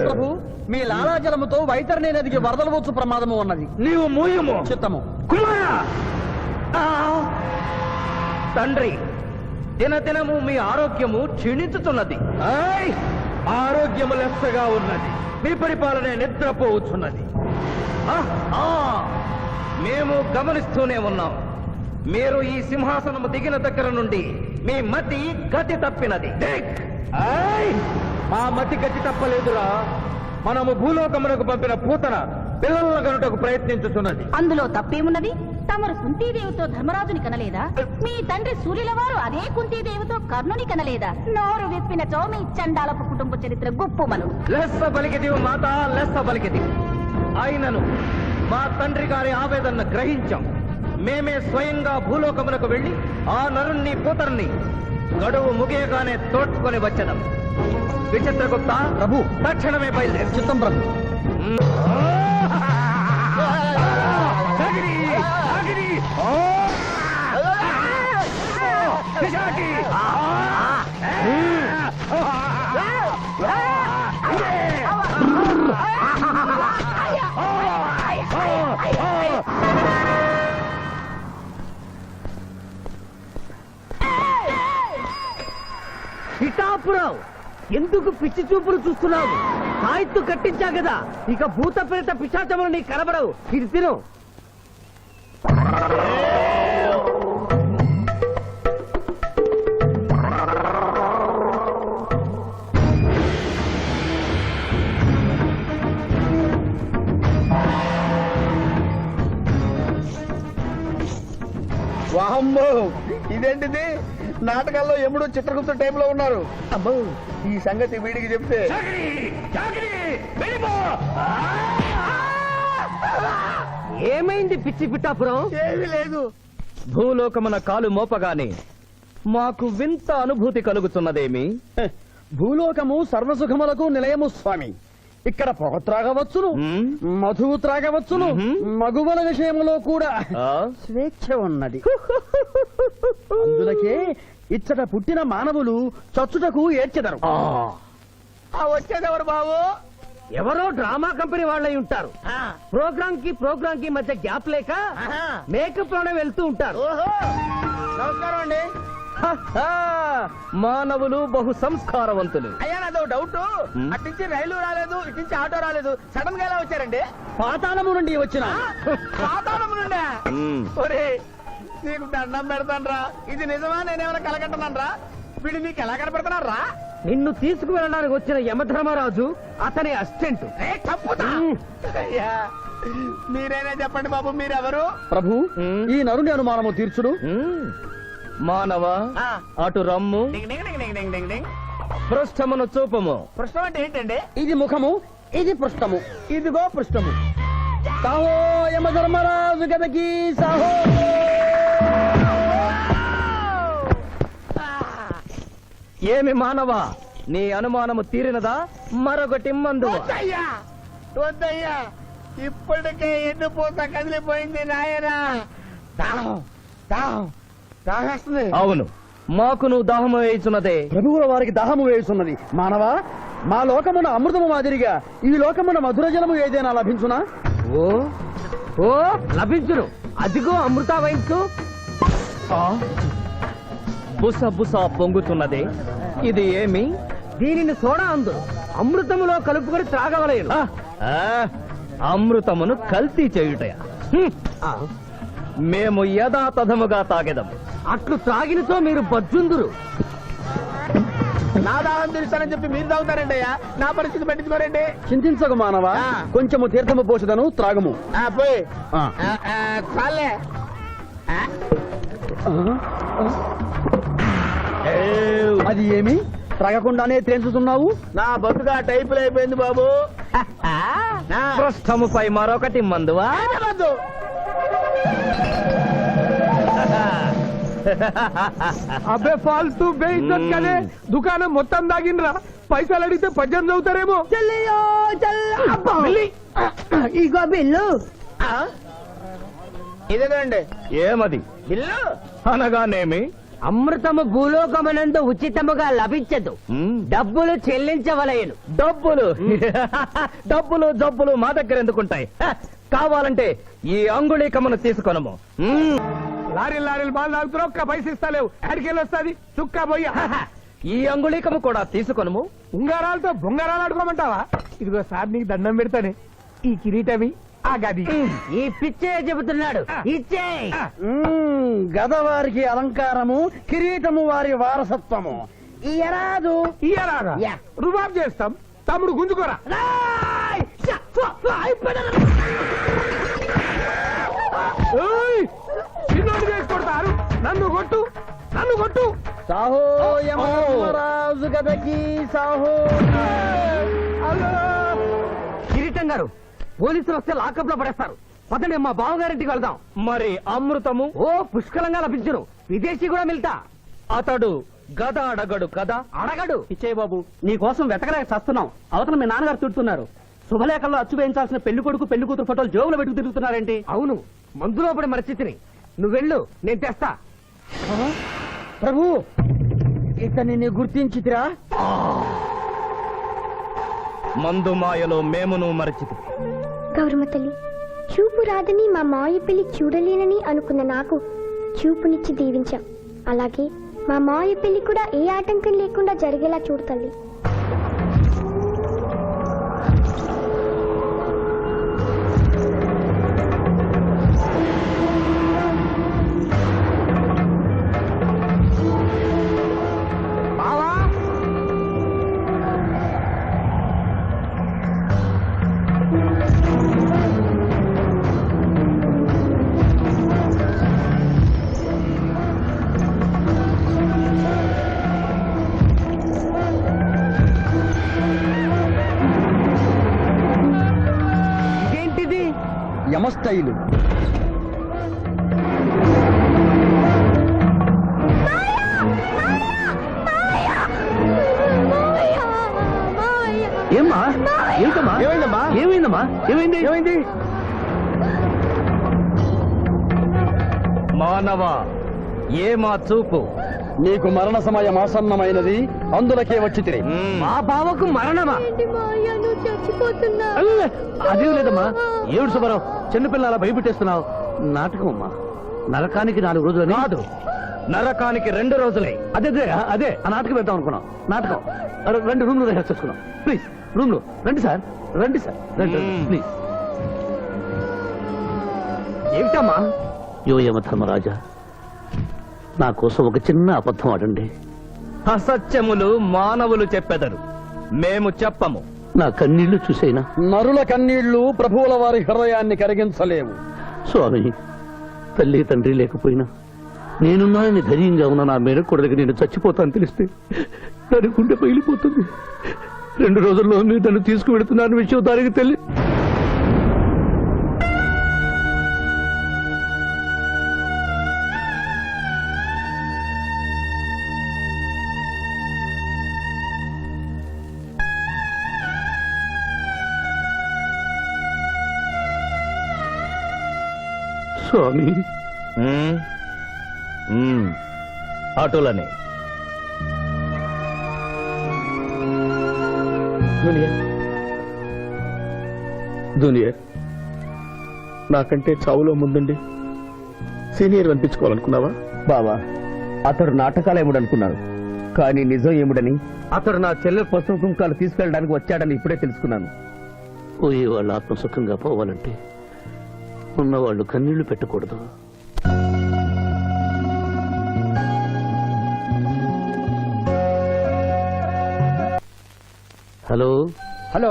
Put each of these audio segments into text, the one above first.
ప్రభు, మీ లాలాజలముతో వైతరణి నదికి వరదలు వచ్చు ప్రమాదము ఉన్నది. నీవు మూయము. చిత్తము. కుమారా, తండ్రి, దినదినము మీ ఆరోగ్యము క్షీణించుతున్నది. ఆరోగ్యము లెస్సగా ఉన్నది. మీ పరిపాలన నిద్రపోవచ్చున్నది. మేము గమనిస్తూనే ఉన్నాం. మీరు ఈ సింహాసనము దిగిన దగ్గర నుండి మీ మతి గతి తప్పినది. మా మతి గతి తప్పలేదురా. మనము భూలోకమునకు పంపిన పూతన పిల్లలను కనుటకు ప్రయత్నించుతున్నది. అందులో తప్పేమున్నది? తమరు కుంతీదేవితో ధర్మరాజుని కనలేదా? మీ తండ్రి సూర్యుల వారు అదే కుంతీదేవితో కర్ణుని కనలేదా? నోరు విప్పినచో మీ చండాలపు కుటుంబ చరిత్ర గుప్పుమను. లెస్స పలికిది మాత, లెస్స పలికిది. ఆయనను మా తండ్రి గారి ఆవేదన గ్రహించాం. మేమే స్వయంగా భూలోకమునకు వెళ్లి ఆ నరుణ్ణి పూతరుని గడువు ముగియగానే తోడ్కొని వచ్చేదాం. విచిత్రగుప్త ప్రభు, తక్షణమే బయలుదేరు. చిత్తం ప్రభు. పిఠాపురం, ఎందుకు పిచ్చి చూపులు చూస్తున్నావు? సాయిత్తు కట్టించా కదా, ఇక భూత ప్రేత పిశాచములు నీ కనబడవు. ఇది తిను. వాహమ్మో, ఇదేంటిది? నాటకాల్లో ఎముడు చిత్రగుప్త టైప్ లో ఉన్నారు. అమ్మో, ఈ సంగతి వీడికి చెప్తే ఏమైంది పిచ్చి పిఠాపురం? ఏమీ లేదు. భూలోకమున కాలు మోపగానే మాకు వింత అనుభూతి కలుగుతున్నదేమి? భూలోకము సర్వసుఖములకు నిలయము స్వామి. ఇక్కడ పొగ త్రాగవచ్చును, మధువు త్రాగవచ్చును, మగువల విషయంలో కూడా స్వేచ్ఛ ఉన్నది. అందులకే ఇచ్చట పుట్టిన మానవులు చచ్చుటకు ఏడ్చెదరు. వచ్చేదెవరు బాబు? ఎవరో డ్రామా కంపెనీ వాళ్ళై ఉంటారు. ప్రోగ్రామ్ కి మధ్య గ్యాప్ లేక మేకప్ లోనే వెళ్తూ ఉంటారు. నమస్కారం అండి. మానవులు బహు సంస్కారవంతులు. అయ్యా, నాదో డౌట్. అట్నుంచి రైలు రాలేదు, ఇట్నుంచి ఆటో రాలేదు, సడన్ గా ఎలా వచ్చారండి? పాతాళము నుండి వచ్చిన. పాతాళము నుండి? ఒరే, నీకు దండం పెడతానరా. ఇది నిజమా? నేనేమైనా కలగంటున్నానరా? వీడు నీకు ఎలా కనపడుతున్నారా? నిన్ను తీసుకువెళ్ళడానికి వచ్చిన యమధర్మరాజు అతని అసిస్టెంట్. అయ్యా, మీరైనా చెప్పండి బాబు, మీరెవరు? ప్రభు, ఈ నరుని అనుమానము తీర్చుడు. మానవ, అటు రమ్ము. పృష్ఠమును చూపము. పృష్ఠం అంటే ఏంటండి? ఇది ముఖము, ఇది పృష్ఠము. ఇదిగో పృష్ఠము. సాహో యమధర్మరాజు గదకి సాహో. ఏమి మానవ, నీ అనుమానము తీరినదా? మరొకటి మందు. వద్దయ్యా, ఇప్పటికే ఎండిపోతా కదిలిపోయింది నాయనా. దాహం దాహం దాహేస్తుంది. అవును, మాకు నువ్వు దాహము వేయుచున్నదే. ప్రభువుల వారికి దాహము వేయుచున్నది. మానవా, మా లోకమున అమృతము మాదిరిగా ఈ లోకమున మధుర జలము ఏదైనా లభించునా? ఓ ఓ లభించును. అదిగో అమృత వయస్సు. బుస బుస పొంగుతున్నదే, ఇది ఏమి? దీనిని సోడా అందు అమృతములో కలుపుకొని త్రాగవలేను. అమృతమును కల్తీ చేయుటయా? మేము యథాతథముగా తాగెదము. అట్లు త్రాగినతో మీరు బజ్జుందురు. నా దాహం తీరుస్తానని చెప్పి మీరు తాగుతారండి అయ్యా. నా పరిస్థితి పట్టించుకోరండి. చింతించకు మానవా, కొంచెము తీర్థము పోషదను, త్రాగము. పోయి చాలే. అది ఏమి? త్రాగకుండానే తేల్చుతున్నావు? నా బతుగా టైపులు అయిపోయింది బాబు. పృష్ఠముపై మరొకటి మందువా? అబ్బే ఫాల్తూ బేయిజ్జత్ కదే. దుకాణం మొత్తం దాగినరా. పైసలు అడిగితే పద్యం చదువుతారేమో. ఇగో బిల్లు. ఇదేనండి ఏమది? బిల్లు అనగానేమి? అమృతము భూలోకమునందు ఉచితముగా లభించదు, డబ్బులు చెల్లించవలయను. డబ్బులు జబ్బులు మా దగ్గర ఎందుకుంటాయి? కావాలంటే ఈ అంగుళీకమును తీసుకొనము. లారీలు బాల్ తాగుతున్నావు, ఒక్క పైసలు ఇస్తలేవు. ఎక్కడికెళ్ళి వస్తుంది చుక్క పోయి. ఈ అంగుళీకము కూడా తీసుకొనము. ఉంగరాలతో బొంగరాలు ఆడుకోమంటావా? ఇదిగో సార్ నీకు దండం పెడతానే, ఈ కిరీటమి ఆ గది. ఈ పిచ్చే చెబుతున్నాడు, ఇచ్చే. గదవారికి అలంకారము, కిరీటము వారి వారసత్వము. ఇయరాదు ఇయ్యరాగా యా. రుబాబ్ చేస్తాం. తమ్ముడు గుంజుకోరా. ఏయ్! చిన్నోడు చేసి కొడతారు. నన్ను కొట్టు, నన్ను కొట్టు. సాహో యమరాజు గదకి సాహో. అల్లో! కిరీటం గారు, పోలీసులు వస్తే లాకప్ లో పడేస్తారు. పదండి, మా బావగారింటికి వెళ్దాం. మరి అమృతము? ఓ పుష్కలంగా లభించును, విదేశీ కూడా మిల్తా. అతడు గద అడగడు కదా? అడగడు. ఇచ్చే బాబు, నీ కోసం వెతకలేక చస్తున్నాం. అవతల మీ నాన్నగారు తిడుతున్నారు. శుభలేఖల్లో అచ్చు వేయించాల్సిన పెళ్లి కొడుకు పెళ్లి కూతురు ఫోటోలు జోబులో పెట్టుకు తిరుగుతున్నారేంటి? అవును, మందులో పడి మరిచితిని. నువ్వెళ్ళు, నేను తెస్తా. ప్రభు, ఇతన్ని గుర్తించితిరా? మందు మాయలో మేమును మరచితి. గౌరమ్మ తల్లి, చూపు రాదని మా మాయ పెళ్లి చూడలేనని అనుకున్న నాకు చూపునిచ్చి దీవించాం. అలాగే మా మాయ పెళ్లి కూడా ఏ ఆటంకం లేకుండా జరిగేలా చూడు తల్లి. ఇదేంటిది? యమస్థైలు. ఏమ్మా? ఏంటమ్మా? ఏమైందమ్మా? ఏమైందమ్మా? ఏమైంది? ఏమైంది? మానవ, ఏ మా చూపు? నీకు మరణ సమయం ఆసన్నమైనది, అందులకే వచ్చి తిరిగి. మా బావకు మరణమా? అదేం లేదమ్మా. ఏడు సుబ్బారావు, చిన్నపిల్లల భయపెట్టేస్తున్నావు. నాటకం అమ్మా. నరకానికి 4 రోజులు కాదు, నరకానికి 2 రోజులే. అదే అదే ఆ నాటకం పెడతాం అనుకున్నాం. నాటకం 2 రూమ్లు రిహార్స్ చేసుకున్నాం. ప్లీజ్ రూమ్ లో రండి సార్, రండి సార్, రండి ప్లీజ్. ఏమిటమ్మా? యోయమ ధర్మరాజా, నా కోసం ఒక చిన్న అబద్ధం ఆడండి. అసత్యములు మానవులు చెప్పెదరు, మేము చెప్పము. నా కన్నీళ్లు చూసేనా? నరుల కన్నీళ్లు ప్రభువుల వారి హృదయాన్ని కరిగించలేవు. స్వామి, తల్లి తండ్రి లేకపోయినా నేనున్నానని ధైర్యంగా ఉన్న నా మేనకోడలికి నేను చచ్చిపోతాను తెలిస్తే దాని గుండె పగిలిపోతుంది. 2 రోజుల్లో మీరు నన్ను తీసుకువెడుతున్నారన్న విషయం దానికి తెలియదు. స్వామి, అటులనే జూనియర్, నాకంటే చావులో ముందుండి సీనియర్ అనిపించుకోవాలనుకున్నావా? బావా, అతడు నాటకాలు ఏముడనుకున్నాడు, కానీ నిజం ఏముడని అతడు నా చెల్లె పసుపు కుంకాలు తీసుకెళ్ళడానికి వచ్చాడని ఇప్పుడే తెలుసుకున్నాను. పోయే వాళ్ళు ఆత్మసుఖంగా పోవాలంటే ఉన్నవాళ్ళు కన్నీళ్లు పెట్టకూడదు. హలో హలో,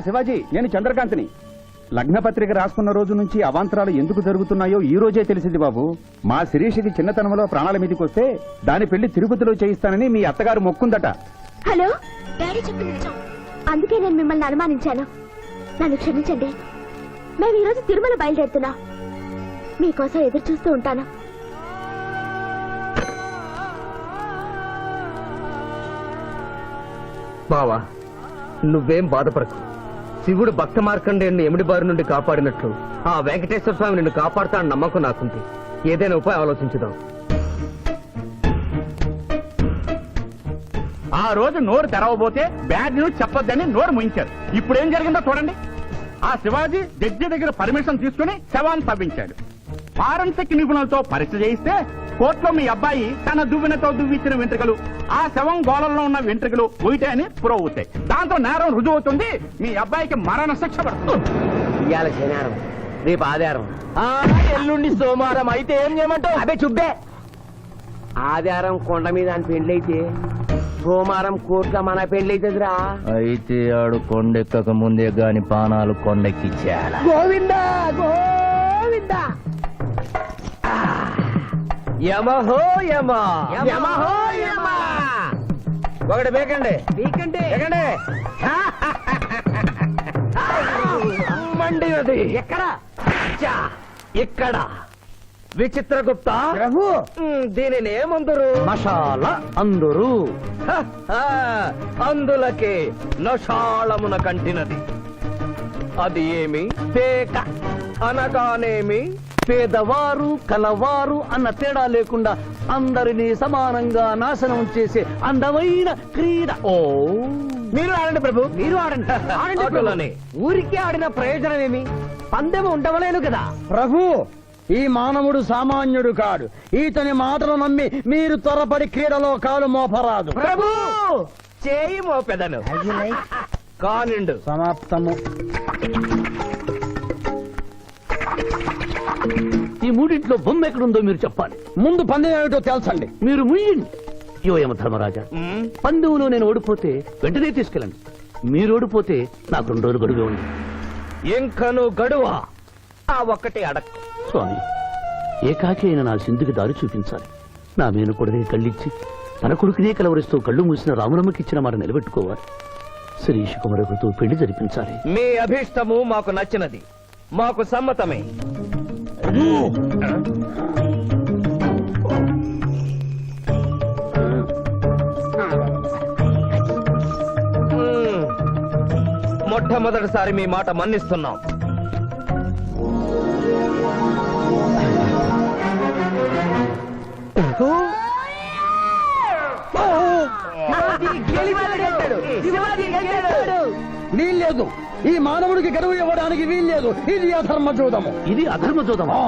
శివాజీ, నేను చంద్రకాంత్ని. లగ్నపత్రిక రాసుకున్న రోజు నుంచి అవాంతరాలు ఎందుకు జరుగుతున్నాయో ఈ రోజే తెలిసింది బాబు. మా శిరీషికి చిన్నతనంలో ప్రాణాల మీదకి వస్తే దాని పెళ్లి తిరుపతిలో చేయిస్తానని మీ అత్తగారు మొక్కుందట. హలో, డాడీ చెప్పింది నిజం. అందుకే నేను మిమ్మల్ని అనుమానించాను. నన్ను క్షమించండి. మేము ఈరోజు తిరుమల బయలుదేరుతున్నాం. మీకోసం ఎదురు చూస్తూ ఉంటాను. బావా, నువ్వేం బాధపడకు. శివుడు భక్త మార్కండేయుని ఎమిడి బారి నుండి కాపాడినట్లు ఆ వెంకటేశ్వర స్వామి నిన్ను కాపాడుతాడని నమ్మకం నాకుంది. ఏదైనా ఉపాయం ఆలోచించుదాం. ఆ రోజు నోరు తెరవబోతే బ్యాడ్ న్యూస్ చెప్పొద్దని నోరు ముయించారు. ఇప్పుడు ఏం జరిగిందో చూడండి. ఆ శివాజీ జడ్జి దగ్గర పర్మిషన్ తీసుకుని శవాన్ని తవ్వించాడు. ఫారెన్సిక్ నిపుణులతో పరీక్ష చేయిస్తే కోర్టులో మీ అబ్బాయి తన దువ్వెనతో దువ్విచ్చిన వెంట్రుకలు ఆ శవం గోళంలో ఉన్న వెంట్రుకలు ఒకటే అని ప్రూవ్ అవుతాయి. దాంతో నేరం రుజువు అవుతుంది. మీ అబ్బాయికి మరణ శిక్ష పడుతుంది. ఇవాళ శనివారం, రేపు ఆదివారం, ఎల్లుండి సోమవారం. అయితే ఏం చేయమంటావు? అదే చుబ్బే. ఆదివారం కొండ మీద అని పెండ్లైతే సోమవారం కోర్టులో మన పెండ్లైతుందిరా. అయితే ఆడు కొండెక్కక ముందే గాని పానాలు కొండెక్కిచ్చేయాల. గోవిందా గోవిందా. యమహో యమ, యమహో యమ. ఒకటి బేకండి నీకంటే బేకండి. మండినది ఎక్కడ? చా, ఇక్కడ. విచిత్రగుప్త ప్రభు, దీనిని ఏమందరు? మషాల అందురు. అందులకే నషాళమున కంటినది. అది ఏమి? పేక అనగానేమి? పేదవారు కలవారు అన్న తేడా లేకుండా అందరినీ సమానంగా నాశనం చేసే అందమైన క్రీడ. ఓ, మీరు ఆడండి ప్రభు, మీరు ఆడండి. ఆడండి ప్రభు. అటులనే. ఊరికే ఆడిన ప్రయోజనం ఏమి? పందెం ఉండవలేను కదా. ప్రభు, ఈ మానవుడు సామాన్యుడు కాడు. ఈతని మాటలు నమ్మి మీరు త్వరపడి క్రీడలో కాలు మోపరాదు. ప్రభు చేయి మోపెదను కానిండు. సమాప్తము. ఈ మూడింట్లో బొమ్మ ఎక్కడుందో మీరు చెప్పాలి. ముందు పందెం ఏమిటో తెలుసండి. మీరు ముయ్యండి. యోయమ ధర్మరాజా, పందెంలో నేను ఓడిపోతే వెంటనే తీసుకెళ్ళండి. మీరు ఓడిపోతే నాకు 2 రోజులు గడువే ఉంది. ఇంకను గడువా? ఆ ఒక్కటి అడక్. స్వామి, ఏకాకి అయిన నా సింధుకి దారి చూపించాలి. నా మేనకొడుకుని కళ్ళిచ్చి తన కొడుకునే కలవరిస్తూ కళ్ళు మూసిన రామరమ్మకిచ్చిన మాట నిలబెట్టుకోవాలి. శిరీష్ కుమారుడితో పెళ్లి జరిపించాలి. మీ అభీష్టము మాకు నచ్చినది, మాకు సమ్మతమే. మొట్టమొదటిసారి మీ మాట మన్నిస్తున్నాం. వీల్లేదు. ఈ మానవుడికి గడువు ఇవ్వడానికి వీల్లేదు. ఇది అధర్మజోదము. ఇది అధర్మజోదమా?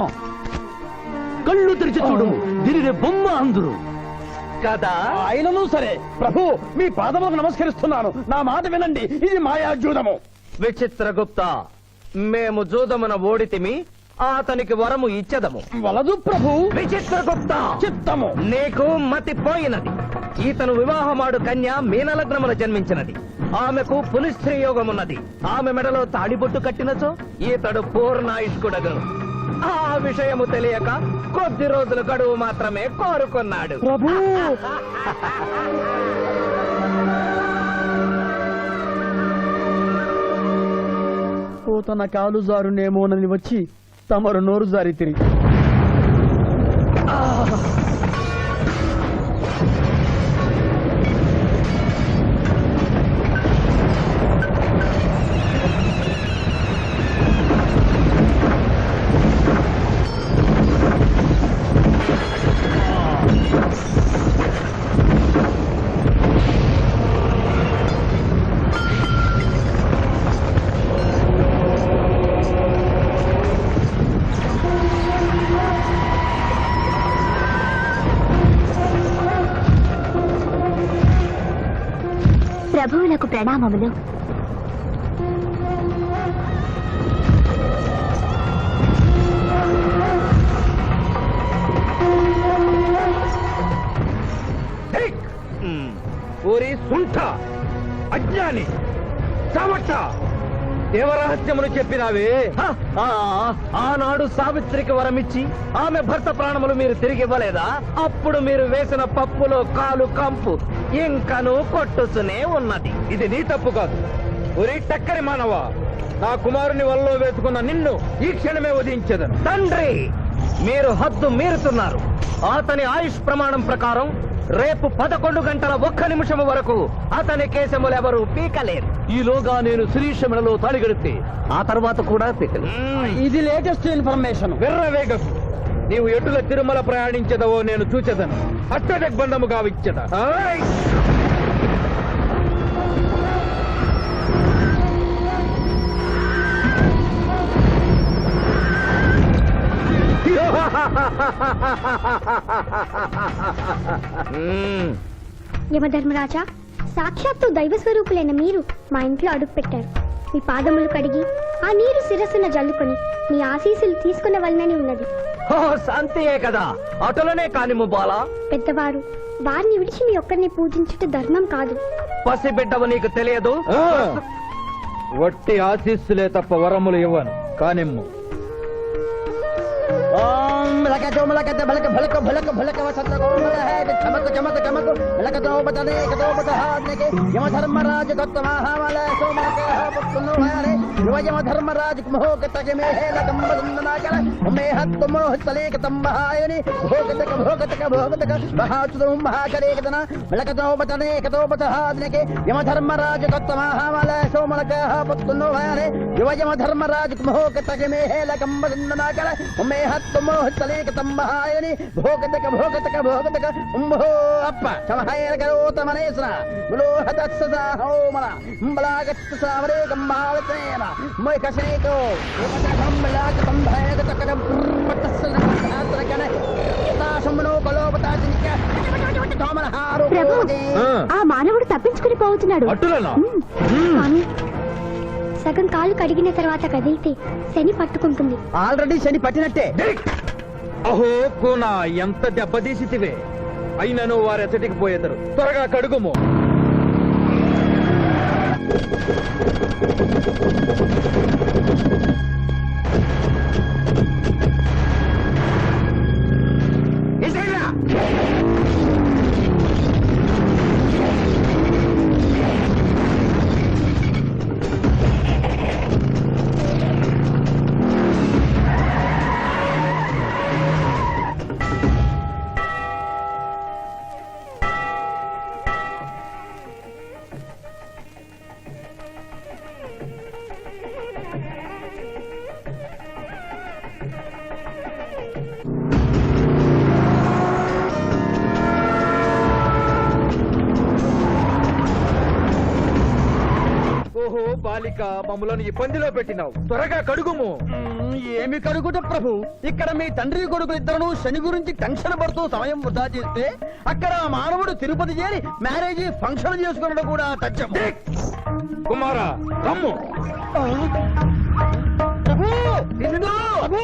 కళ్ళు తెరిచి చూడము, దీనిని బొమ్మ అందురు కదా. అయినను సరే ప్రభు, మీ పాదములకు నమస్కరిస్తున్నాను. నా మాట వినండి. ఇది మాయాజూదము. విచిత్రగుప్త, మేము జూదమున ఓడితిమి, అతనికి వరము ఇచ్చెదము. వలదు ప్రభు. విచిత్రగుప్త, చిత్తము. నీకు మతి పోయినది. ఈతను వివాహమాడు కన్య మీనలగ్నమున జన్మించినది. ఆమెకు పులిస్త్రీ యోగమున్నది. ఆమె మెడలో తాడిబొట్టు కట్టినచో ఈతడు పూర్ణాయుష్కుడగను. ఆ విషయము తెలియక కొద్ది రోజుల గడువు మాత్రమే కోరుకున్నాడు. ప్రభు, తన కాలు జారునేమోనని వచ్చి తమరు నోరు జారి తిరిగి ప్రభువులకు ప్రణామములు. ఊరి సుంఠ, అజ్ఞాని, చావట్ట, దేవరహస్యమును చెప్పినావే. ఆనాడు సావిత్రికి వరమిచ్చి ఆమె భర్త ప్రాణములు మీరు తిరిగి ఇవ్వలేదా? అప్పుడు మీరు వేసిన పప్పులో కాలు కంపు ఇంకను కొట్టుతూనే ఉన్నది. ఇది నీ తప్పు కాదు. ఒరి టక్కరి మానవ, నా కుమారుని వల్లో వేసుకున్న నిన్ను ఈ క్షణమే వధించదను. తండ్రి, మీరు హద్దు మీరుతున్నారు. అతని ఆయుష్ ప్రమాణం ప్రకారం రేపు 11 గంటల 1 నిమిషము వరకు అతని కేశములెవరూ పీకలేరు. ఈలోగా నేను శిరీష మెడలో తాళిగడితే ఆ తర్వాత కూడా పీకలేదు. ఇది లేటెస్ట్ ఇన్ఫర్మేషన్. విర్రవేగకు. నీవు ఎటుల తిరుమల ప్రయాణించదవో నేను చూచెదను. అష్టదిగ్బంధముగా విచ్చద. యమధర్మరాజా, సాక్షాత్తు దైవ స్వరూపులైన మీరు మా ఇంట్లో అడుగు పెట్టారు. మీ పాదములు కడిగి ఆ నీరు శిరస్సున జల్లుకొని మీ ఆశీస్సులు తీసుకున్న వలనని ఉన్నది. ఓ శాంతియే కదా, అటులనే కానిము బాలా. పెద్దవారు, వారిని విడిచి మీ ఒక్కరిని పూజించుట ధర్మం కాదు. పసిబిడ్డవు నీకు తెలియదు. వట్టి ఆశీస్సులే తప్ప వరములు ఇవ్వను. కానిమ్ము. ఓం లకతో మలకత బలక భలక భలక భలక వసంత గోమల హే చమక చమక చమక లకతో బతనే కతో బతహాద్నకే యమధర్మరాజ గత్తమహామల సోమక పుత్తును హరే యమధర్మరాజ మోహకతక మే హే లకం బదందనాకర మే హత్ మోహతలేక తమ్మహాయని భోగతక మహాచుదం మహాకరేకతన లకతో బతనే కతో బతహాద్నకే యమధర్మరాజ గత్తమహామల సోమక పుత్తును హరే యమధర్మరాజ మోహకతక మే హే లకం బదందనాకర మే మోహతలేక తమ్మహాయని భోగతక ఉంభో అప్ప చమహాయన కరోతమనేశ్వర ములోహదత్స హోమల బలాగత్స సామరే గమ్మావతేన మై కసేకో ఏకటంబలాక సంభయగతక పట్టస్సనకన తాశమనో కలోపతాజినిక తోమలహారో ప్రభు, ఆ మానవుడు తప్పించుకుని పోతున్నాడు. స్వామి, సగం కాలు కడిగిన తర్వాత కదిలితే శని పట్టుకుంటుంది. ఆల్రెడీ శని పట్టినట్టే. అహో కూనా, ఎంత దెబ్బతీసితివే. అయినను వారెచ్చటికి పోయేదరు. త్వరగా కడుగుము. ఓహో బాలిక, మమ్మలను ఇబ్బందిలో పెట్టినావు. త్వరగా కడుగుము. ఏమి కడుగుట ప్రభు, ఇక్కడ మీ తండ్రి కొడుకు ఇద్దరు శని గురించి టెన్షన్ పడుతూ సమయం వృధా చేస్తే అక్కడ ఆ మానవుడు తిరుపతి చేరి మ్యారేజ్ ఫంక్షన్ చేసుకున్నట్టు కూడా తథ్యం. కుమారా రమ్ము. ప్రభు, ఇందు, ప్రభు.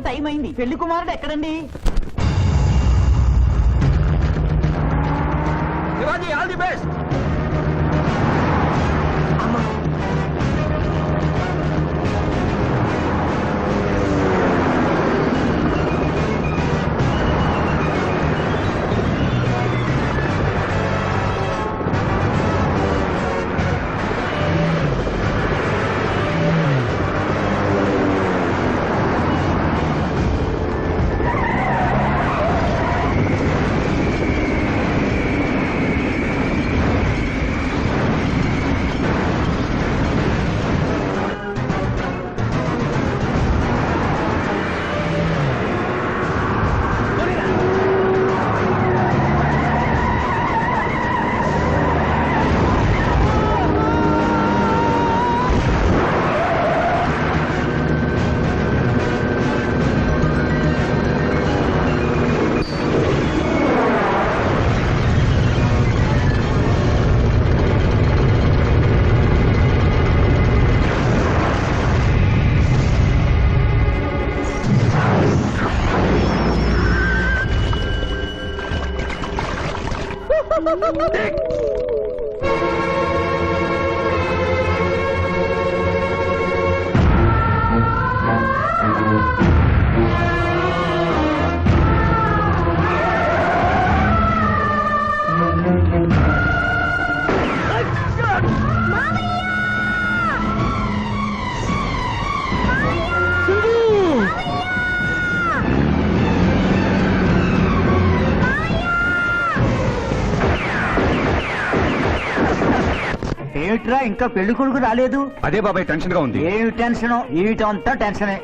టైం అయింది. పెళ్లి కుమారుడు ఎక్కడండి? Shivaji, all the best. ఏమిట్రా ఇంకా పెళ్లి కొడుకు రాలేదు? అదే బాబాయ్ టెన్షన్ గా ఉంది. ఏమి టెన్షన్? ఏమిటంతా టెన్షనే.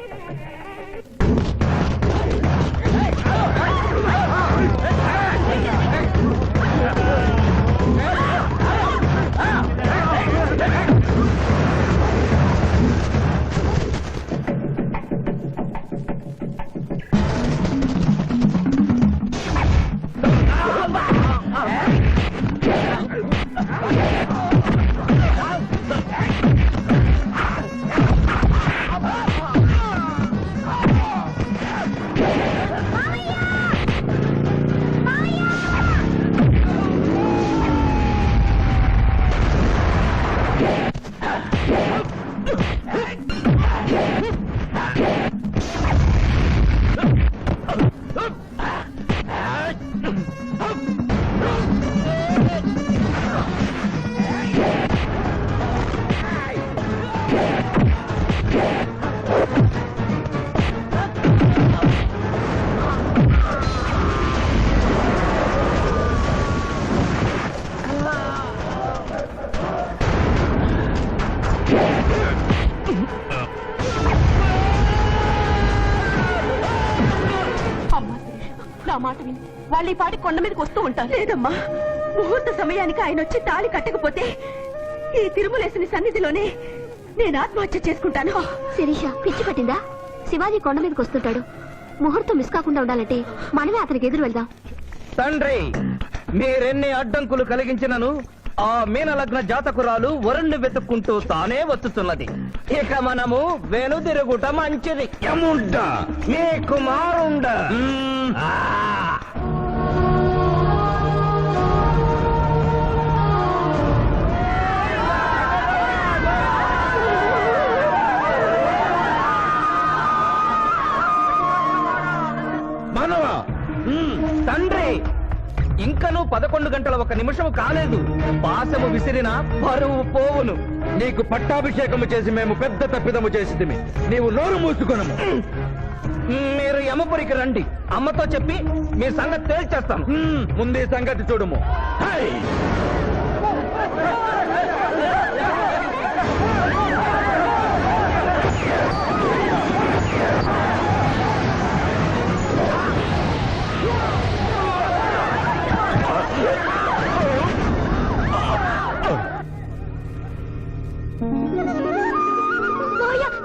నా మాట విని వాళ్ళు ఈ పాటి కొండ మీదకి వస్తూ ఉంటారు. లేదమ్మా, ముహూర్త సమయానికి ఆయన వచ్చి తాళి కట్టకపోతే ఈ తిరుమలేసిన సన్నిధిలోనే నేను ఆత్మహత్య చేసుకుంటాను. శిరీష పిచ్చి పట్టిందా? శివాజీ కొండ మీదకి వస్తుంటాడు. ముహూర్తం మిస్ కాకుండా ఉండాలంటే మనమే అతనికి ఎదురు వెళ్దాం. తండ్రి, మీరెన్ని అడ్డంకులు కలిగించినను ఆ మీనలగ్న జాతకురాలు వరుణ్ణి వెతుక్కుంటూ తానే వచ్చుతున్నది. ఇక మనము వెనుదిరుగుట మంచిది. యముండ మీ కుమారుండ. మనవా తండ్రి, ఇంకనూ 11 గంటల 1 నిమిషం కాలేదు. పాశము విసిరిన పరువు పోవును. నీకు పట్టాభిషేకము చేసి మేము పెద్ద తప్పిదము చేసిదిమి. నీవు నోరు మూసుకొనము. మీరు యమపురికి రండి. అమ్మతో చెప్పి మీ సంగతి తేల్చేస్తాను. ముందే సంగతి చూడము.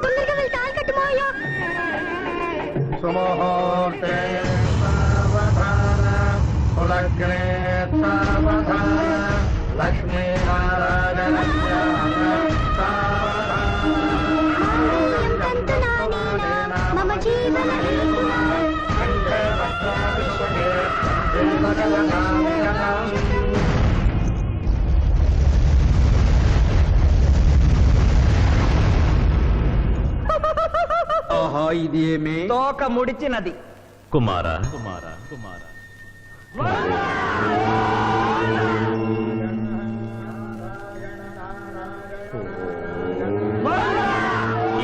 తొందరగా వెళ్ళి తాళి కట్టు మావయ్య. సుముహూర్తే సావధాన కులగ్నే సావధాన లక్ష్మీనారాయణ మమ జీవన ఆహా, ఇది ఏమి? తోక ముడిచినది. కుమారా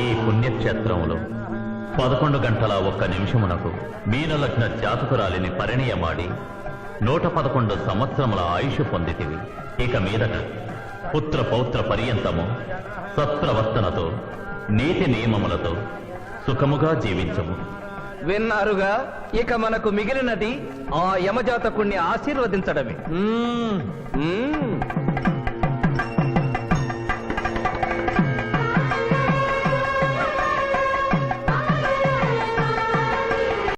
ఈ పుణ్యక్షేత్రంలో 11 గంటల 1 నిమిషమునకు మీనలగ్న జాతకురాలిని పరిణయమాడి 111 సంవత్సరముల ఆయుష్ పొందితివి. ఇక మీదట పుత్ర పౌత్ర పర్యంతము సత్ప్రవర్తనతో నీతి నియమములతో సుఖముగా జీవించము. విన్నారుగా, ఇక మనకు మిగిలినది ఆ యమజాతకుణ్ణి ఆశీర్వదించడమే.